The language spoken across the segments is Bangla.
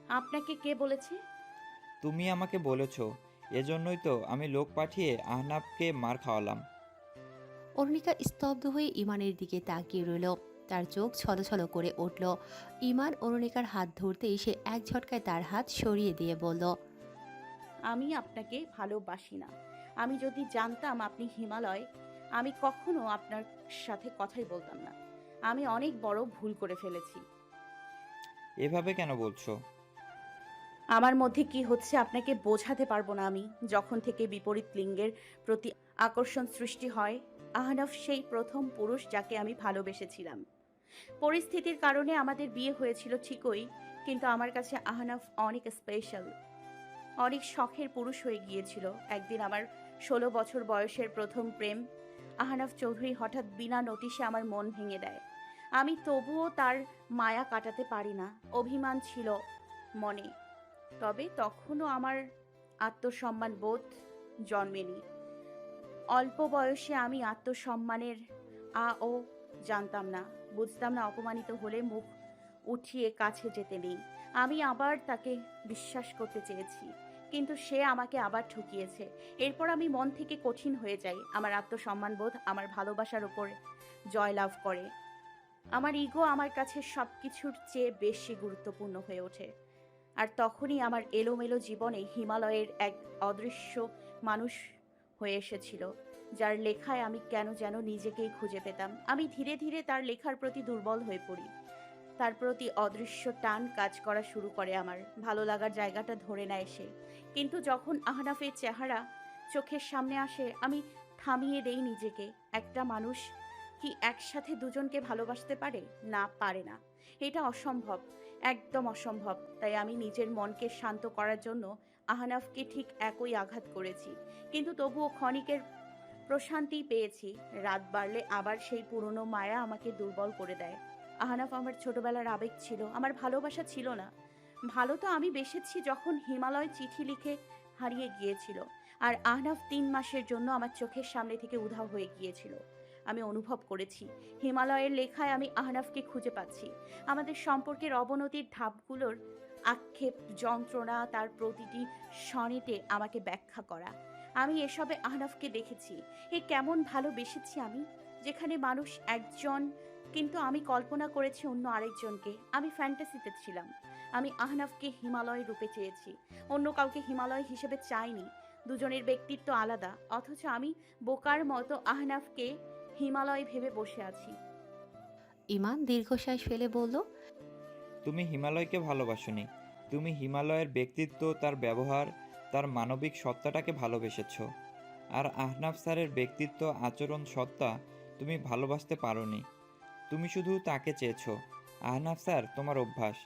আপনাকে কে বলেছে? তুমি আমাকে বলেছ, এজন্যই তো আমি লোক পাঠিয়ে আহনাবকে মার খাওয়ালাম। অরুণিকা স্তব্ধ হয়ে ইমানের দিকে তাকিয়ে রইল। তার চোখ ছলছল করে উঠল। ইমান অরুণিকার হাত ধরতেই সে এক ঝটকায় তার হাত সরিয়ে দিয়ে বলল, আমি আপনাকে ভালোবাসি না। আমি যদি জানতাম আপনি হিমালয়, আমি কখনো আপনার সাথে কথাই বলতাম না। আমি অনেক বড় ভুল করে ফেলেছি। এভাবে কেন বলছো? আমার মধ্যে কি হচ্ছে আপনাকে বোঝাতে পারবো না আমি। যখন থেকে বিপরীত লিঙ্গের প্রতি আকর্ষণ সৃষ্টি হয়, আহনাফ সেই প্রথম পুরুষ যাকে আমি ভালোবেসেছিলাম। পরিস্থিতির কারণে আমাদের বিয়ে হয়েছিল ঠিকই, কিন্তু আমার কাছে আহনাফ অনেক স্পেশাল, অনেক শখের পুরুষ হয়ে গিয়েছিল। একদিন আমার 16 বছর বয়সের প্রথম প্রেম আহনাফ চৌধুরী হঠাৎ বিনা নোটিশে আমার মন ভেঙে দেয়। আমি তবুও তার মায়া কাটাতে পারি না। অভিমান ছিল মনে, তবে তখনও আমার আত্মসম্মান বোধ জন্মেনি। অল্প বয়সে আমি আত্মসম্মানের ও জানতাম না, বুঝতাম না অপমানিত হলে মুখ উঠিয়ে কাছে যেতে নেই। আমি আবার তাকে বিশ্বাস করতে চেয়েছি, কিন্তু সে আমাকে আবার ঠকিয়েছে। এরপর আমি মন থেকে কঠিন হয়ে যাই। আমার আত্মসম্মানবোধ আমার ভালোবাসার উপর জয়লাভ করে। আমার ইগো আমার কাছে সবকিছুর চেয়ে বেশি গুরুত্বপূর্ণ হয়ে ওঠে। আর তখনই আমার এলোমেলো জীবনে হিমালয়ের এক অদৃশ্য মানুষ হয়ে এসেছিল, যার লেখায় আমি কেন যেন নিজেকেই খুঁজে পেতাম। আমি ধীরে ধীরে তার লেখার প্রতি দুর্বল হয়ে পড়ি। তার প্রতি অদৃশ্য টান কাজ করা শুরু করে, আমার ভালো লাগার জায়গাটা ধরে নেয় সে। কিন্তু যখন আহনাফের চেহারা চোখের সামনে আসে, আমি থামিয়ে দেই নিজেকে। একটা মানুষ কি একসাথে দুজনকে ভালোবাসতে পারে? না, পারে না। এটা অসম্ভব, একদম অসম্ভব। তাই আমি নিজের মনকে শান্ত করার জন্য আহনাফকে ঠিক একই আঘাত করেছি, কিন্তু তবুও ক্ষণিকের প্রশান্তি পেয়েছি। রাত বাড়লে আবার সেই পুরনো মায়া আমাকে দুর্বল করে দেয়। আহনাফ আমার ছোটবেলার আবেগ ছিল, আমার ভালোবাসা ছিল না। ভালো তো আমি বেসেছি যখন হিমালয় চিঠি লিখে হারিয়ে গিয়েছিল, আর আহনাফ 3 মাসের জন্য আমার চোখের সামনে থেকে উধাও হয়ে গিয়েছিল। আমি অনুভব করেছি হিমালয়ের লেখায় আমি আহনাফকে খুঁজে পাচ্ছি। আমাদের সম্পর্কের অবনতির ধাপগুলোর আক্ষেপ, যন্ত্রণা, তার প্রতিটি সনেটে আমাকে ব্যাখ্যা করা। আমি এসবে আহনাফকে দেখেছি। এ কেমন ভালোবেসেছি আমি, যেখানে মানুষ একজন, কিন্তু আমি কল্পনা করেছি অন্য আরেকজনকে। আমি ফ্যান্টাসিতে ছিলাম। আমি আহনাফকে হিমালয় রূপে চেয়েছি, অন্য কাউকে হিমালয় হিসেবে চাইনি। দুজনের ব্যক্তিত্ব আলাদা, অথচ আমি বোকার মতো আহনাফকে হিমালয় ভেবে বসে আছি। ইমান দীর্ঘশ্বাস ফেলে বলল, তুমি হিমালয়কে ভালোবাসোনি, তুমি হিমালয়ের ব্যক্তিত্ব, তার ব্যবহার, তার মানবিক সত্তাটাকে ভালোবেসেছ। আর আহনাফ স্যারের ব্যক্তিত্ব, আচরণ, সত্তা তুমি ভালোবাসতে পারোনি। তুমি শুধু তাকে চেয়েছো। আহনাফ স্যার তোমার অভ্যাস।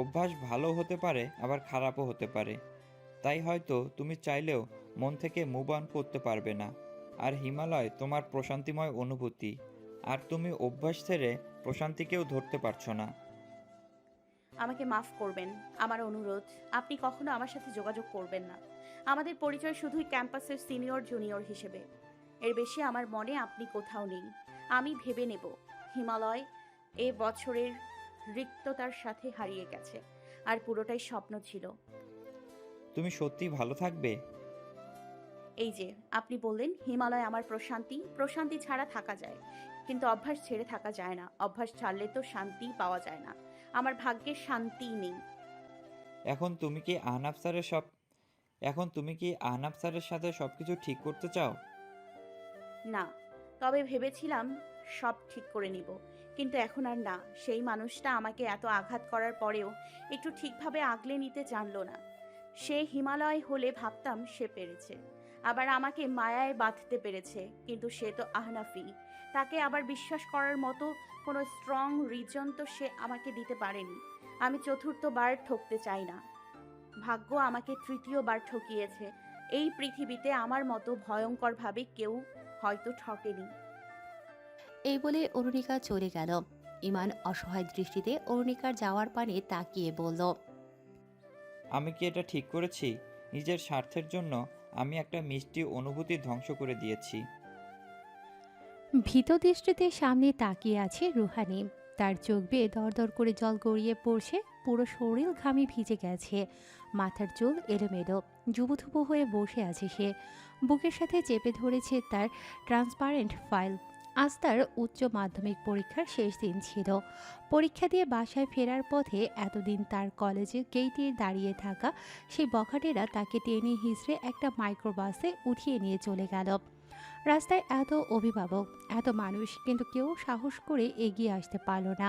অভ্যাস ভালো হতে পারে, আবার খারাপও হতে পারে। তাই হয়তো তুমি চাইলেও মন থেকে মুভ অন করতে পারবে না। আর হিমালয় তোমার প্রশান্তিময় অনুভূতি, আর তুমি অভ্যাস ছেড়ে প্রশান্তিকেও ধরতে পারছো না। আমাকে মাফ করবেন। আমার অনুরোধ, আপনি কখনো আমার সাথে যোগাযোগ করবেন না। আমাদের পরিচয় শুধুই ক্যাম্পাসের সিনিয়র জুনিয়র হিসেবে। এর বেশি আমার মনে আপনি কোথাও নেই। আমি ভেবে নেব হিমালয় এ বছরের রিক্ততার সাথে হারিয়ে গেছে, আর পুরোটাই স্বপ্ন ছিল। তুমি সত্যিই ভালো থাকবে? এই যে আপনি বললেন হিমালয় আমার প্রশান্তি, প্রশান্তি ছাড়া থাকা যায়, কিন্তু অভ্যাস ছেড়ে থাকা যায় না। অভ্যাস ছাড়লে তো শান্তি পাওয়া যায় না। আমার ভাগ্যে শান্তি নেই। এখন তুমি কি আহনাফ স্যারের সব এখন তুমি কি আহনাফ স্যারের সাথে সবকিছু ঠিক করতে চাও? না, তবে ভেবেছিলাম সব ঠিক করে নিব, কিন্তু এখন আর না। সেই মানুষটা আমাকে এত আঘাত করার পরেও একটু ঠিকভাবে আগলে নিতে জানলো না। সে হিমালয় হলে ভাবতাম সে পেরেছে, আবার আমাকে মায়ায় বাঁধতে পেরেছে, কিন্তু সে তো আহনাফি। তাকে আবার বিশ্বাস করার মতো কোনো স্ট্রং রিজন তো সে আমাকে দিতে পারেনি। আমি চতুর্থবার ঠকতে চাই না। ভাগ্য আমাকে তৃতীয়বার ঠকিয়েছে। এই পৃথিবীতে আমার মতো ভয়ঙ্করভাবে কেউ হয়তো ঠকেনি। এই বলে অরুণিকা চলে গেল। ইমান অসহায় দৃষ্টিতে অরুণিকার যাওয়ার পানে তাকিয়ে বলল, আমি কি এটা ঠিক করেছি? নিজের স্বার্থের জন্য আমি একটা মিষ্টি অনুভূতি ধ্বংস করে দিয়েছি। ভীত দৃষ্টিতে সামনে তাকিয়ে আছে রুহানি। তার চোখ বেয়ে দরদর করে জল গড়িয়ে পড়ছে। পুরো শরীর ঘামে ভিজে গেছে, মাথার চুল এলোমেলো, জুবুথুবু হয়ে বসে আছে সে। বুকের সাথে চেপে ধরেছে তার ট্রান্সপারেন্ট ফাইল। আজ তার উচ্চ মাধ্যমিক পরীক্ষার শেষ দিন ছিল। পরীক্ষা দিয়ে বাসায় ফেরার পথে এতদিন তার কলেজে গেইটে দাঁড়িয়ে থাকা সেই বখাটেরা তাকে টেনে হিঁচড়ে একটা মাইক্রোবাসে উঠিয়ে নিয়ে চলে গেল। রাস্তায় এত অভিভাবক, এত মানুষ, কিন্তু কেউ সাহস করে এগিয়ে আসতে পারল না।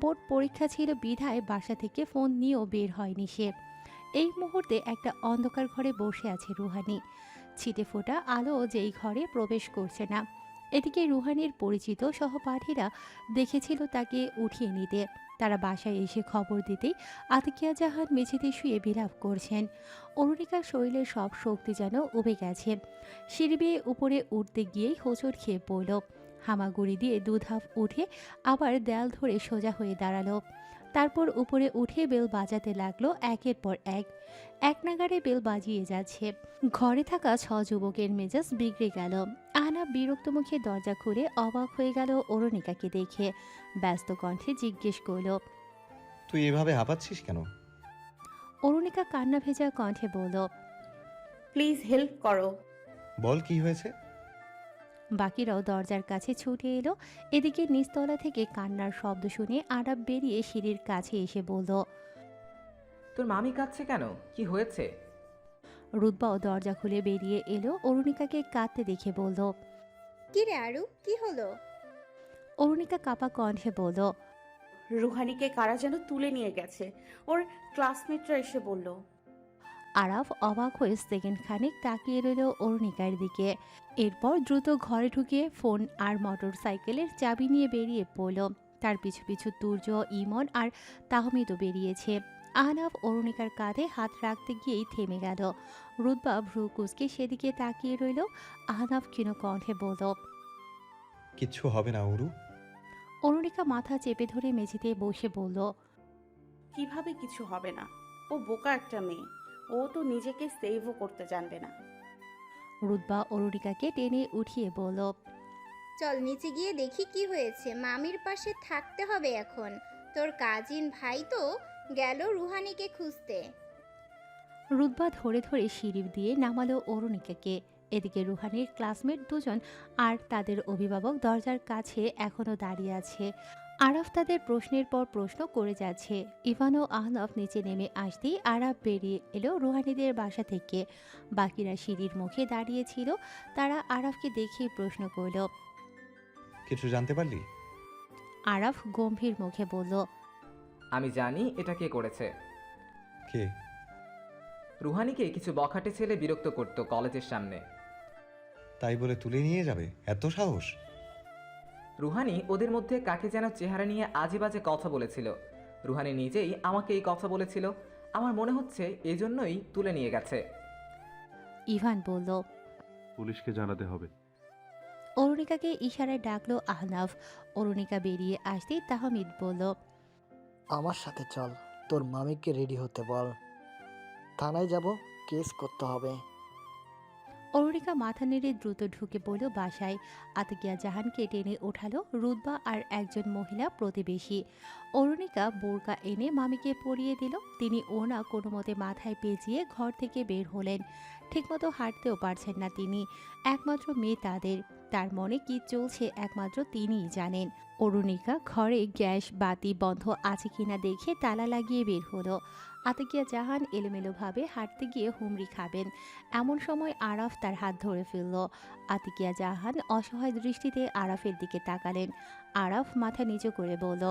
বোর্ড পরীক্ষা ছিল বিধায় বাসা থেকে ফোন নিয়েও বের হয়নি সে। এই মুহূর্তে একটা অন্ধকার ঘরে বসে আছে রুহানি। ছিটে ফোটা আলো যেই ঘরে প্রবেশ করছে না। এদিকে রুহানির পরিচিত সহপাঠীরা দেখেছিল তাকে উঠিয়ে নিতে। তারা বাসায় এসে খবর দিতেই আতিকিয়া জাহান মেঝেতে শুয়ে বিলাপ করছেন। অরুণিকার শরীরের সব শক্তি যেন উবে গেছে। সিঁড়ি বেয়ে উপরে উঠতে গিয়েই হোঁচট খেয়ে পড়ল। হামাগুড়ি দিয়ে দুধাপ উঠে আবার দেয়াল ধরে সোজা হয়ে দাঁড়ালো। তারপর উপরে উঠে বেল বাজাতে লাগলো একের পর এক নাগাড়ে বেল বাজিয়ে যাচ্ছে। ঘরে থাকা 6 যুবকের মেজাজ বিগড়ে গেল। আহনাব বিরক্ত মুখে দরজা খুলে অবাক হয়ে গেল অরুণিকাকে দেখে। ব্যস্ত কণ্ঠে জিজ্ঞেস করল, তুই এভাবে হাঁপাচ্ছিস কেন? অরুণিকা কান্না ভেজা কণ্ঠে বলল, প্লিজ হেল্প করো। বল কি হয়েছে? বাকিরাও দরজার কাছে ছুটে এলো। এদিকে নিচতলা থেকে কান্নার শব্দ শুনে আরাব বেরিয়ে সিঁড়ির কাছে এসে বলল। তোর মামি কাঁদছে কেন? কি হয়েছে? রুদ্বাও দরজা খুলে বেরিয়ে এলো। অরুণিকাকে কাঁদতে দেখে বলল। কি রে আরু, কি হলো? অরুণিকা কাপা কণ্ঠে বলল, রুহানিকে কারা যেন তুলে নিয়ে গেছে, ওর ক্লাসমেটরা এসে বলল। আরাফ অবাক হয়ে সেকেন্ড খানিক তাকিয়ে রইল অরুণিকার দিকে। এরপর দ্রুত ঘরে ঢুকে ফোন আর মোটর সাইকেলের চাবি নিয়ে বেরিয়ে পড়ল। তার পিছু পিছু তুর্য, ইমন আর তাহমিদও বেরিয়েছে। আহনাফ অরুণিকার কাঁধে হাত রাখতে গিয়েই থেমে গেল। রুদ্বা ভ্রু কুঁচকে সেদিকে তাকিয়ে রইল। আহনাফ ক্ষীণ কণ্ঠে বলল। কিচ্ছু হবে না উরু। অরুণিকা মাথা চেপে ধরে মেঝেতে বসে বলল, কিভাবে কিছু হবে না? ও বোকা একটা মেয়ে, ও তো নিজেকে সেভও করতে জানবে না। রুদ্বা অরুণিকাকে টেনে উঠিয়ে বলল, চল নিচে গিয়ে দেখি কি হয়েছে। মামির পাশে থাকতে হবে এখন। তোর কাজিন ভাই তো গেল রুহানিকে খুঁজতে। রুদ্বা ধরে ধরে সিঁড়ি দিয়ে নামালো অরুণিকাকে। এদিকে রুহানির ক্লাসমেট দুজন আর তাদের অভিভাবক দরজার কাছে এখনও দাঁড়িয়ে আছে। আরাফ তাদের প্রশ্নের পর প্রশ্ন করে যাচ্ছে। ইভান ও আহনাফ নিচে নেমে আসতেই আরাফ বেরিয়ে এলো রুহানিদের বাসা থেকে। বাকিরা সিঁড়ির মুখে দাঁড়িয়েছিল। তারা আরাফকে দেখেই প্রশ্ন করল। কিছু জানতে পারলি? আরাফ গম্ভীর মুখে বলল, আমি জানি এটা কে করেছে। কে? রুহানিকে কিছু বখাটে ছেলে বিরক্ত করত কলেজের সামনে। তাই বলে তুলে নিয়ে যাবে? এত সাহস? রুহানি ওদের মধ্যে কাকে যেন চেহারা নিয়ে আজে বাজে কথা বলেছিল। রুহানি নিজেই আমাকে এই কথা বলেছিল। আমার মনে হচ্ছে এজন্যই তুলে নিয়ে গেছে। ইভান বলল। পুলিশকে জানাতে হবে। অরুণিকাকে ইশারায় ডাকলো আহনাফ। অরুণিকা বেরিয়ে আসতেই তাহমিদ বলল, আমার সাথে চল, তোর মামিকে রেডি হতে বল, থানায় যাব, কেস করতে হবে। অরুণিকা মাথা নেড়ে দ্রুত ঢুকে পড়ল বাসায়। আতিকিয়া জাহানকে টেনে ওঠালো রুদ্বা আর একজন মহিলা প্রতিবেশী। অরুণিকা বোরকা এনে মামিকে পরিয়ে দিল। তিনি ওনা কোনো মতে মাথায় পেঁচিয়ে ঘর থেকে বের হলেন। ঠিকমতো হাঁটতেও পারছেন না তিনি। একমাত্র মেয়ে তাদের। তার মনে কি চলছে একমাত্র তিনিই জানেন। অরুণিকা ঘরে গ্যাস বাতি বন্ধ আছে কিনা দেখে তালা লাগিয়ে বের হলো। আতিকিয়া জাহান এলোমেলোভাবে হাঁটতে গিয়ে হুমড়ি খাবেন। এমন সময় আরাফ তার হাত ধরে ফেলল। আতিকিয়া জাহান অসহায় দৃষ্টিতে আরাফের দিকে তাকালেন। আরাফ মাথা নিচু করে বলল,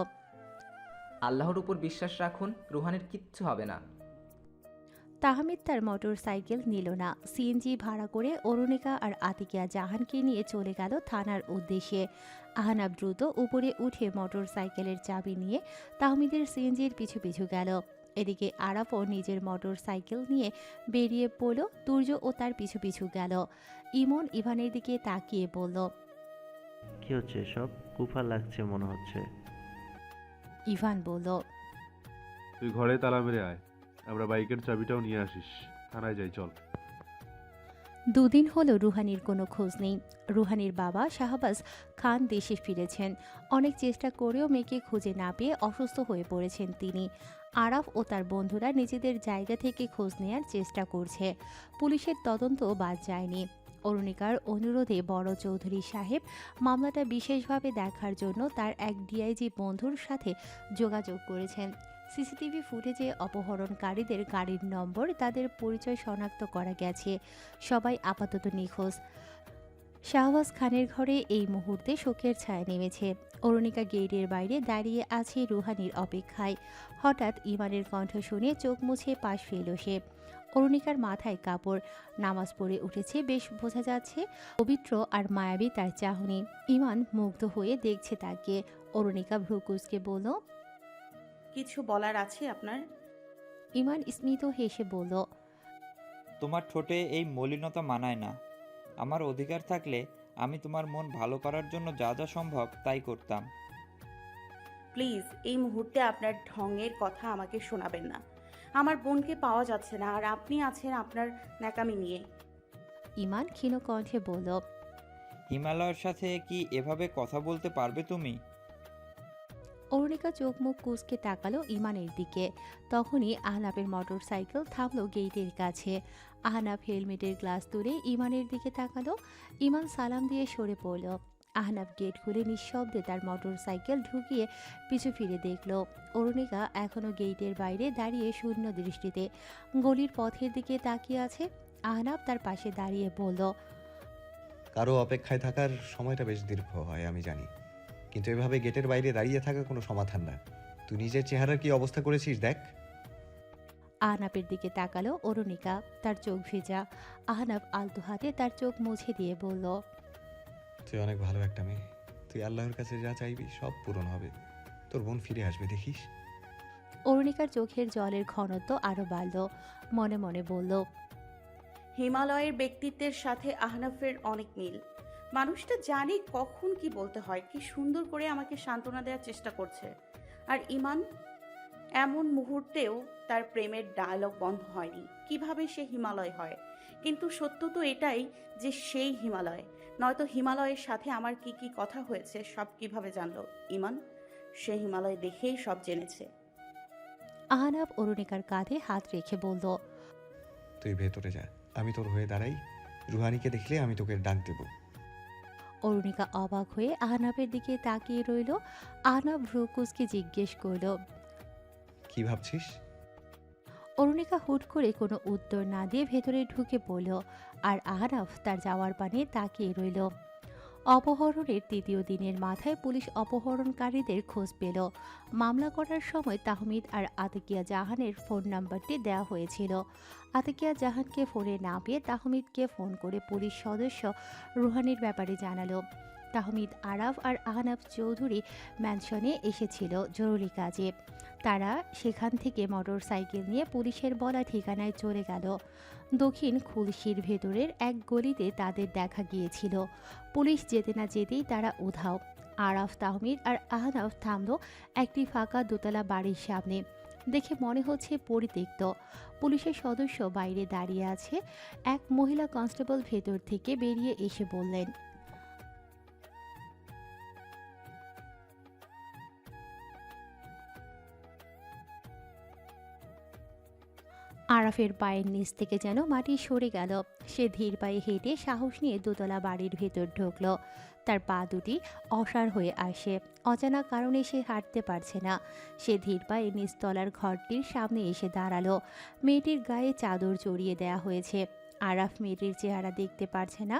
আল্লাহর উপর বিশ্বাস রাখুন, রুহানির কিচ্ছু হবে না। তাহমিদ তার মোটর সাইকেল নিল না। সিএনজি ভাড়া করে অরুণিকা আর আতিকিয়া জাহানকে নিয়ে চলে গেল থানার উদ্দেশ্যে। আহনাব দ্রুত উপরে উঠে মোটর সাইকেলের চাবি নিয়ে তাহমিদের সিএনজির পিছু পিছু গেল। এদিকে আরাফও নিজের মোটর সাইকেল নিয়ে বেরিয়ে পড়ল। তুর্য ও তার পিছু পিছু গেল। ইমন ইভানের দিকে তাকিয়ে বলল, কি হচ্ছে এসব? কুফা লাগছে মনে হচ্ছে। ইভান বলল, তুই ঘরে তালা মেরে আয়, আমরা বাইকের চাবিটাও নিয়ে আসিস, থানায় যাই চল। দুদিন হলো রুহানির কোনো খোঁজ নেই। রুহানির বাবা শাহবাজ খান দেশে ফিরেছেন। অনেক চেষ্টা করেও মেয়েকে খুঁজে না পেয়ে অসুস্থ হয়ে পড়েছেন তিনি। আরাফ ও তার বন্ধুরা নিজেদের জায়গা থেকে খোঁজ নেয়ার চেষ্টা করছে। পুলিশের তদন্ত বাদ যায়নি। অরুণিকার অনুরোধে বড় চৌধুরী সাহেব মামলাটা বিশেষভাবে দেখার জন্য তার এক ডিআইজি বন্ধুর সাথে যোগাযোগ করেছেন। সিসিটিভি ফুটেজে অপহরণকারীদের গাড়ির নম্বর, তাদের পরিচয় শনাক্ত করা গেছে। সবাই আপাতত নিখোঁজ। শাহবাজ খানের ঘরে এই মুহূর্তে শোকের ছায়া নেমেছে। অরুণিকা গেটের বাইরে দাঁড়িয়ে আছে রুহানির অপেক্ষায়। হঠাৎ ইমানের কণ্ঠ শুনে চোখ মুছে পাশ ফেল সে। অরুণিকার মাথায় কাপড়, নামাজ পড়ে উঠেছে, বেশ বোঝা যাচ্ছে পবিত্র আর মায়াবী তার চাহনি। ইমান মুগ্ধ হয়ে দেখছে তাকে। অরুণিকা ভ্রুকুচকে বলল, কিছু বলার আছে আপনার? ইমান স্মিত হেসে বলল, তোমার ঠোঁটে এই মলিনতা মানায় না। আমার অধিকার থাকলে আমি তোমার মন ভালো করার জন্য যা যা সম্ভব তাই করতাম। প্লিজ এই মুহূর্তে আপনার ঢঙের কথা আমাকে শোনাবেন না। আমার বোনকে পাওয়া যাচ্ছে না, আর আপনি আছেন আপনার ন্যাকামি নিয়ে। ইমান ক্ষীণ কণ্ঠে বলল, হিমালয়ের সাথে কি এভাবে কথা বলতে পারবে তুমি? অরুণিকা চোখ মুখ কুঁচকে তাকালো ইমানের দিকে। তখনই আহনাফের মোটর সাইকেল থামলো গেটের কাছে। আহনাফ হেলমেটের গ্লাস তুলে ইমানের দিকে তাকালো। ইমান সালাম দিয়ে সরে পড়ল। আহনাফ গেট খুলে নিঃশব্দে তার মোটর সাইকেল ঢুকিয়ে পিছু ফিরে দেখল। অরুণিকা এখনো গেটের বাইরে দাঁড়িয়ে শূন্য দৃষ্টিতে গলির পথের দিকে তাকিয়ে আছে। আহনাফ তার পাশে দাঁড়িয়ে বলল, কারো অপেক্ষায় থাকার সময়টা বেশ দীর্ঘ হয় আমি জানি, কিন্তু এভাবে গেটের বাইরে দাঁড়িয়ে থাকা কোনো সমাধান না। তুই নিজের চেহারার কি অবস্থা করেছিস দেখ। আহনাফের দিকে তাকালো অরুণিকা, তার চোখ ভেজা। আহনাফ আলতো হাতে তার চোখ মুছে দিয়ে বলল, তুই অনেক ভালো একটা মেয়ে। তুই আল্লাহর কাছে যা চাইবি সব পূরণ হবে। তোর বোন ফিরে আসবে দেখিস। অরুণিকার চোখের জলের ঘনত্ব আরো বাড়ল। মনে মনে বলল, হিমালয়ের ব্যক্তিত্বের সাথে আহনাফের অনেক মিল। মানুষটা জানে কখন কি বলতে হয়। কি সুন্দর করে আমাকে সান্ত্বনা দেওয়ার চেষ্টা করছে। আর ইমান এমন মুহূর্তেও তার প্রেমের ডায়লগ বন্ধ হয়নি। কিভাবে সে হিমালয় হয়? কিন্তু সত্য তো এটাই যে সেই হিমালয়। নয়তো হিমালয়ের সাথে আমার কি কি কথা হয়েছে সব কিভাবে জানলো ইমান? সে হিমালয় দেখেই সব জেনেছে। আহনাফ অরুণিকার কাঁধে হাত রেখে বলল, তুই ভেতরে যা, আমি তোর হয়ে দাঁড়াই। রুহানিকে দেখলে আমি তোকে ডাক দেব। অরুণিকা অবাক হয়ে আহনাফের দিকে তাকিয়ে রইল। আহনাফ ভ্রুকুচকে জিজ্ঞেস করল, কি ভাবছিস? অরুণিকা হুট করে কোনো উত্তর না দিয়ে ভেতরে ঢুকে পড়ল। আর আহনাফ তার যাওয়ার পানে তাকিয়ে রইল। অপহরণের তৃতীয় দিনের মাথায় পুলিশ অপহরণকারীদের খোঁজ পেল। মামলা করার সময় তাহমিদ আর আতিকিয়া জাহানের ফোন নাম্বারটি দেওয়া হয়েছিল। আতিকিয়া জাহানকে ফোনে না পেয়ে তাহমিদকে ফোন করে পুলিশ সদস্য রুহানির ব্যাপারে জানালো। তাহমিদ আরাফ আর আহনাফ চৌধুরী ম্যানশনে এসেছিল জরুরি কাজে। তারা সেখান থেকে মোটর সাইকেল নিয়ে পুলিশের বলা ঠিকানায় চলে গেল। দক্ষিণ খুলশির ভেতরের এক গলিতে তাদের দেখা গিয়েছিল। পুলিশ যেতে না যেতেই তারা উধাও। আরাফ, তাহমিদ আর আহনাফ থামল একটি ফাঁকা দোতলা বাড়ির সামনে। দেখে মনে হচ্ছে পরিত্যক্ত। পুলিশের সদস্য বাইরে দাঁড়িয়ে আছে। এক মহিলা কনস্টেবল ভেতর থেকে বেরিয়ে এসে বললেন, আরাফের পায়ের নিচ থেকে যেন মাটি সরে গেল। সে ধীর পায়ে হেঁটে সাহস নিয়ে দোতলা বাড়ির ভেতর ঢুকল। তার পা দুটি অসাড় হয়ে আসে। অজানা কারণে সে হাঁটতে পারছে না। সে ধীর পায়ে নিচতলার ঘরটির সামনে এসে দাঁড়ালো। মেয়েটির গায়ে চাদর জড়িয়ে দেয়া হয়েছে। আরাফ মেয়েটির চেহারা দেখতে পারছে না।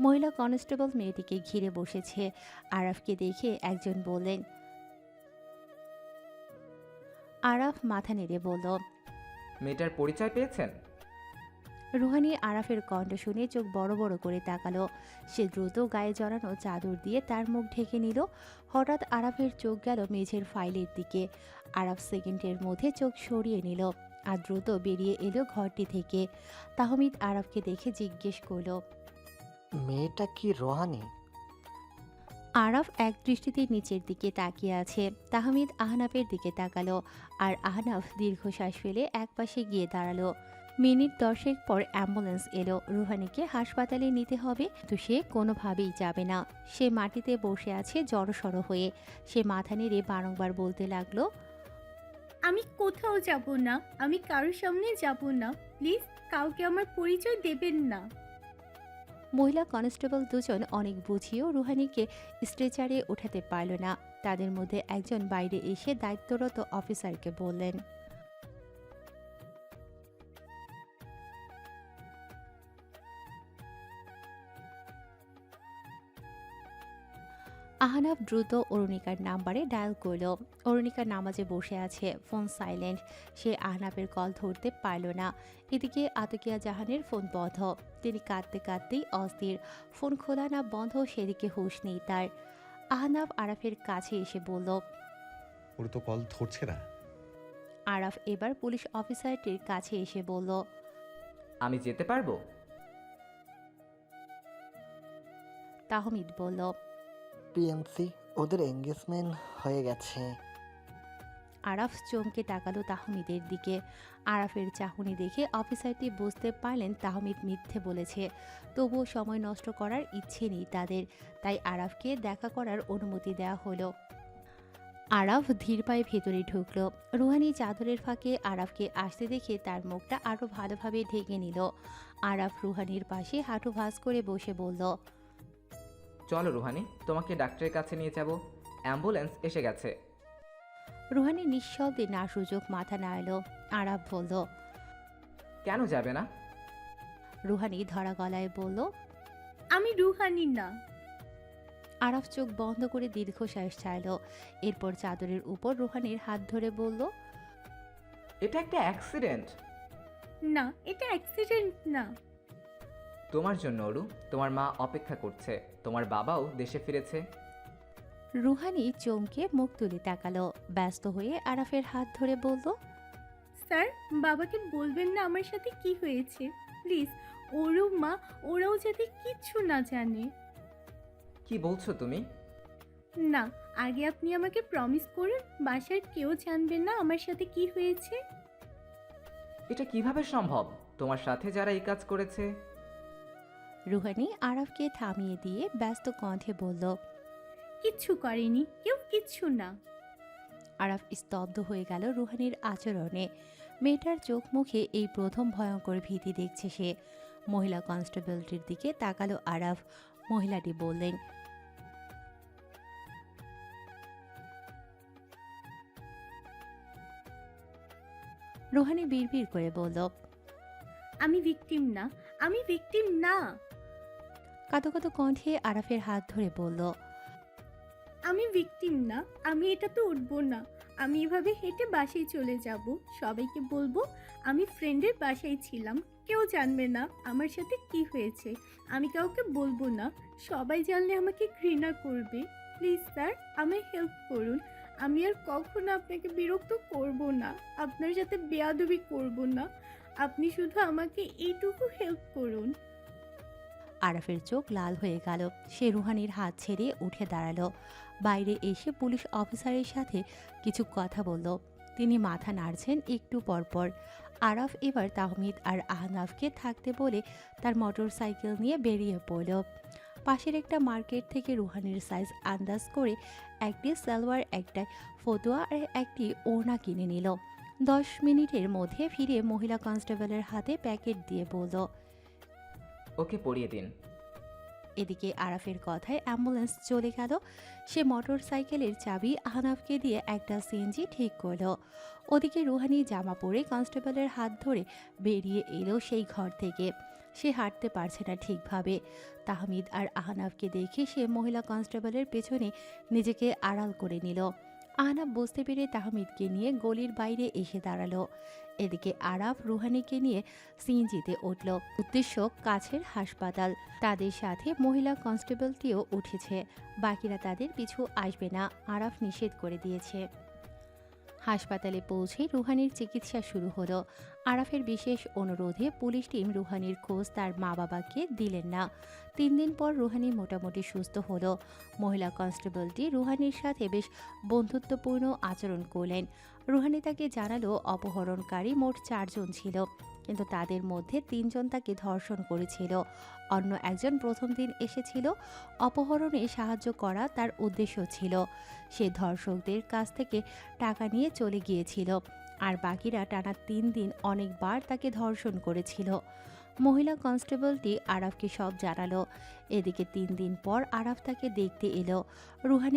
মহিলা কনস্টেবল মেয়েটিকে ঘিরে বসেছে। আরাফকে দেখে একজন বললেন, আরাফ মাথা নেড়ে বলল, মেয়েটার পরিচয় পেয়েছেন? রুহানি আরাফের কণ্ঠ শুনে চোখ বড় বড় করে তাকালো। সে দ্রুত গায়ে জড়ানো চাদর দিয়ে তার মুখ ঢেকে নিল। হঠাৎ আরাফের চোখ গেল মেঝের ফাইলের দিকে। আরাফ সেকেন্ডের মধ্যে চোখ সরিয়ে নিল আর দ্রুত বেরিয়ে এলো ঘরটি থেকে। তাহমিদ আরাফকে দেখে জিজ্ঞেস করল, মেয়েটা কি রোহানি? আরাফ এক দৃষ্টিতে নিচের দিকে তাকিয়ে আছে। তাহমিদ আহনাফের দিকে তাকালো আর আহনাফ দীর্ঘশ্বাস ফেলে একপাশে গিয়ে দাঁড়ালো। মিনিট 10 পর অ্যাম্বুলেন্স এলো। রুহানিকে হাসপাতালে নিতে হবে, তো সে কোনোভাবেই যাবে না। সে মাটিতে বসে আছে জড়সড় হয়ে। সে মাথা নেড়ে বারংবার বলতে লাগলো, আমি কোথাও যাব না, আমি কারোর সামনে যাব না। প্লিজ কাউকে আমার পরিচয় দেবেন না। মহিলা কনস্টেবল দুজন অনেক বুঝিয়েও রুহানিকে স্ট্রেচারে ওঠাতে পারল না। তাদের মধ্যে একজন বাইরে এসে দায়িত্বরত অফিসারকে বললেন, আহনাফ দ্রুত অরুণিকার নাম্বারে ডায়াল করল। অরুণিকা নামাজে বসে আছে, ফোন সাইলেন্ট। সে আহনাফের কল ধরতে পারল না। এদিকে আতকিয়া জাহানের ফোন বন্ধ। তিনি কাঁদতে কাঁদতেই অস্থির। ফোন খোলা না বন্ধ সেদিকে হুঁশ নেই তার। আহনাফ আরাফের কাছে এসে বলল। ওর তো কল ধরছে না। আরাফ এবার পুলিশ অফিসারটির কাছে এসে বলল, আমি যেতে পারবো? তাহমিদ বলল, পিএমসি ওদের এঙ্গেজমেন্ট হয়ে গেছে। আরাফ চমকে তাকালো তাহমিদের দিকে। আরাফের চাহনি দেখে অফিসারটি বুঝতে পারলেন তাহমিদ মিথ্যে বলেছে। তবুও সময় নষ্ট করার ইচ্ছে নেই তাদের, তাই আরাফকে দেখা করার অনুমতি দেওয়া হলো। আরাফ ধীর পায়ে ভেতরে ঢুকল। রুহানি চাদরের ফাঁকে আরাফকে আসতে দেখে তার মুখটা আরও ভালোভাবে ঢেকে নিল। আরাফ রুহানির পাশে হাঁটু ভাঁজ করে বসে বলল, চলো রুহানি, তোমাকে ডাক্তারের কাছে নিয়ে যাব, অ্যাম্বুলেন্স এসে গেছে। রুহানি নিঃশব্দে না সুযোগ মাথা নাড়ল। আরাফ বলল, কেন যাবে না? রুহানি ধরা গলায় বলল, আমি রুহানি না। আরাফ চোখ বন্ধ করে দীর্ঘশ্বাস ছাড়ল। এরপর চাদরের উপর রুহানির হাত ধরে বলল, এটা একটা অ্যাক্সিডেন্ট। না, এটা অ্যাক্সিডেন্ট না। তোমার জন্য অরু, তোমার মা অপেক্ষা করছে, তোমার বাবাও দেশে ফিরেছে। রুহানি চমকে মুখ তুলে তাকালো। ব্যস্ত হয়ে আরাফের হাত ধরে বলল, স্যার, বাবাকে বলবেন না আমার সাথে কি হয়েছে। প্লিজ, ওরও মা ওরাও যাতে কিচ্ছু না জানে। কি বলছো তুমি? না, আগে আপনি আমাকে প্রমিস করুন বাসার কেউ জানবে না আমার সাথে কি হয়েছে। এটা কিভাবে সম্ভব? তোমার সাথে যারা এই কাজ করেছে। রুহানি আরাফকে থামিয়ে দিয়ে ব্যস্ত কণ্ঠে বলল, কিচ্ছু করেনি কেউ, কিচ্ছু না। আরাফ স্তব্ধ হয়ে গেল রুহানির আচরণে। মেয়েটার চোখ মুখে এই প্রথম ভয়ঙ্কর ভীতি দেখছে সে। মহিলা কনস্টেবলটির দিকে তাকালো আরাফ। মহিলাটি বললেন, রুহানি বিড়বিড় করে বলল, আমি ভিকটিম না, আমি ভিকটিম না। কাঁদো কাঁদো কণ্ঠে আরাফের হাত ধরে বলল, আমি ভিকটিম না, আমি এটাতে উঠবো না। আমি এভাবে হেঁটে বাসায় চলে যাব, সবাইকে বলবো আমি ফ্রেন্ডের বাসায় ছিলাম, কেউ জানবে না আমার সাথে কি হয়েছে। আমি কাউকে বলবো না, সবাই জানলে আমাকে ঘৃণা করবে। প্লিজ স্যার, আমায় হেল্প করুন। আমি আর কখনো আপনাকে বিরক্ত করব না, আপনার সাথে বেয়াদবি করব না। আপনি শুধু আমাকে এইটুকু হেল্প করুন। আরাফের চোখ লাল হয়ে গেল। সে রুহানির হাত ছেড়ে উঠে দাঁড়ালো। বাইরে এসে পুলিশ অফিসারের সাথে কিছু কথা বলল। তিনি মাথা নাড়ছেন একটু পরপর। আরাফ এবার তাহমিদ আর আহনাফকে থাকতে বলে তার মোটর সাইকেল নিয়ে বেরিয়ে পড়ল। পাশের একটা মার্কেট থেকে রুহানির সাইজ আন্দাজ করে একটি সালোয়ার, একটা ফতুয়া আর একটি ওড়না কিনে নিল। 10 মিনিটের মধ্যে ফিরে মহিলা কনস্টেবলের হাতে প্যাকেট দিয়ে বলল, ওকে পরিয়ে দিন। এদিকে আরাফের কথায় অ্যাম্বুলেন্স চলে গেল। সে মোটর সাইকেলের চাবি আহনাফকে দিয়ে একটা সিএনজি ঠিক করলো। ওদিকে রুহানি জামা পরে কনস্টেবলের হাত ধরে বেরিয়ে এলো সেই ঘর থেকে। সে হাঁটতে পারছে না ঠিকভাবে। তাহমিদ আর আহনাফকে দেখে সে মহিলা কনস্টেবলের পেছনে নিজেকে আড়াল করে নিল। আহনাফ বুঝতে পেরে তাহমিদকে নিয়ে গলির বাইরে এসে দাঁড়ালো। এদিকে আরাফ রুহানিকে নিয়ে সিএনজিতে উঠল। উদ্দেশ্য কাছের হাসপাতাল। তাদের সাথে মহিলা কনস্টেবলটিও উঠেছে। বাকিরা তাদের পিছু আসবে না, আরাফ নিষেধ করে দিয়েছে। হাসপাতালে পৌঁছে রুহানির চিকিৎসা শুরু হলো। আরাফের বিশেষ অনুরোধে পুলিশ টিম রুহানির খোঁজ তার মা বাবাকে দিলেন না। 3 দিন পর রুহানি মোটামুটি সুস্থ হলো। মহিলা কনস্টেবলটি রুহানির সাথে বেশ বন্ধুত্বপূর্ণ আচরণ করলেন। রুহানি তাকে জানালো অপহরণকারী মোট 4 জন ছিল। কিন্তু তাদের মধ্যে 3 জন তাকে ধর্ষণ করেছিল। অন্য একজন প্রথম দিন এসেছিল। অপহরণে সাহায্য করা তার উদ্দেশ্য ছিল। সে ধর্ষকদের কাছ থেকে টাকা নিয়ে চলে গিয়েছিল, আর বাকিরা টানা 3 দিন অনেকবার তাকে ধর্ষণ করেছিল। মহিলা কনস্টেবলটি আরাফকে সব জানালো। এদিকে 3 দিন পর আরাফ তাকে দেখতে এলো। রুহানি